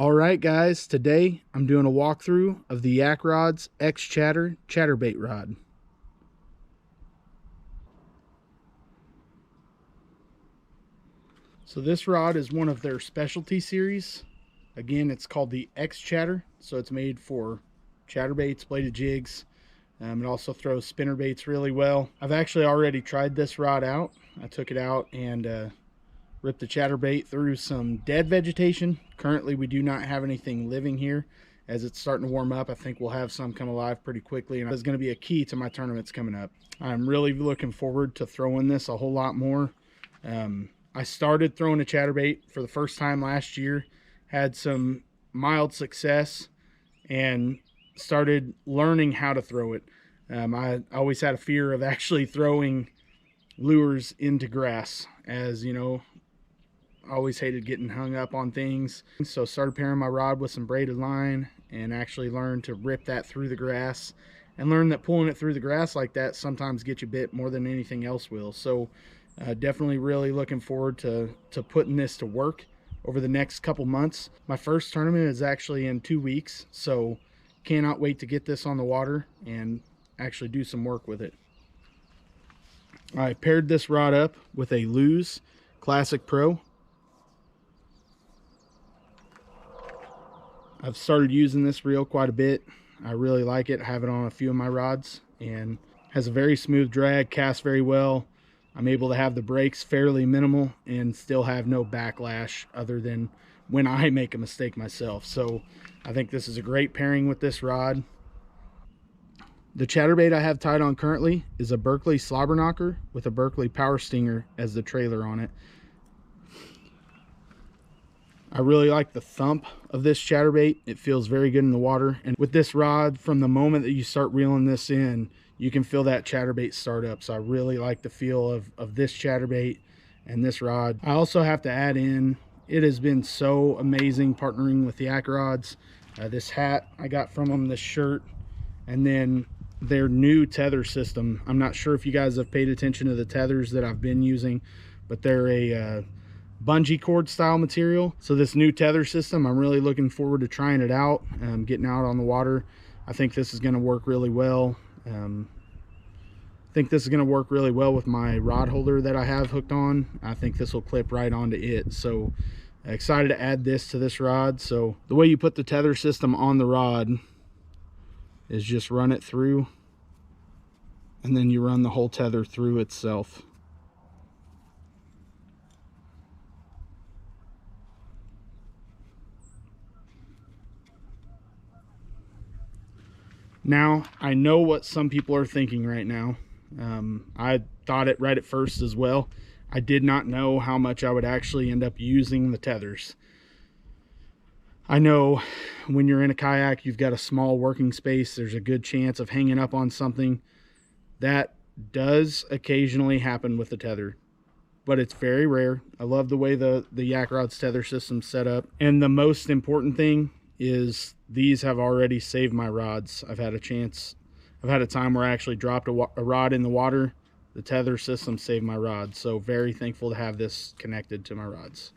All right, guys, today I'm doing a walkthrough of the Yakrods X-Chatter Chatterbait rod. So this rod is one of their specialty series. Again, it's called the X-Chatter, so it's made for chatterbaits, bladed jigs. It also throws spinner baits really well. I've actually already tried this rod out. I took it out and ripped the chatterbait through some dead vegetation. Currently, we do not have anything living here. As it's starting to warm up, I think we'll have some come alive pretty quickly, and that's going to be a key to my tournaments coming up. I'm really looking forward to throwing this a whole lot more. I started throwing a chatterbait for the first time last year, had some mild success, and started learning how to throw it. I always had a fear of actually throwing lures into grass, as you know, I always hated getting hung up on things. So started pairing my rod with some braided line and actually learned to rip that through the grass, and learned that pulling it through the grass like that sometimes gets you bit more than anything else will. So definitely really looking forward to putting this to work over the next couple months. My first tournament is actually in 2 weeks, so cannot wait to get this on the water and actually do some work with it. I paired this rod up with a Lews Classic Pro. I've started using this reel quite a bit. I really like it. I have it on a few of my rods and has a very smooth drag, casts very well. I'm able to have the brakes fairly minimal and still have no backlash other than when I make a mistake myself. So I think this is a great pairing with this rod. The chatterbait I have tied on currently is a Berkeley slobber knocker with a Berkeley power stinger as the trailer on it. I really like the thump of this chatterbait. It feels very good in the water. And with this rod, from the moment that you start reeling this in, you can feel that chatterbait start up. So I really like the feel of this chatterbait and this rod. I also have to add in, it has been so amazing partnering with the Yakrods. This hat I got from them, this shirt, and then their new tether system. I'm not sure if you guys have paid attention to the tethers that I've been using, but they're a bungee cord style material. So this new tether system, I'm really looking forward to trying it out, getting out on the water. I think this is going to work really well. I think this is going to work really well with my rod holder that I have hooked on. I think this will clip right onto it. So excited to add this to this rod. So the way you put the tether system on the rod is just run it through, and then you run the whole tether through itself. Now, I know what some people are thinking right now. I thought it right at first as well. I did not know how much I would actually end up using the tethers. I know when you're in a kayak, you've got a small working space. There's a good chance of hanging up on something. That does occasionally happen with the tether, but it's very rare. I love the way the Yakrods tether system's set up. And the most important thing is these have already saved my rods. I've had a time where I actually dropped a rod in the water. The tether system saved my rod. So very thankful to have this connected to my rods.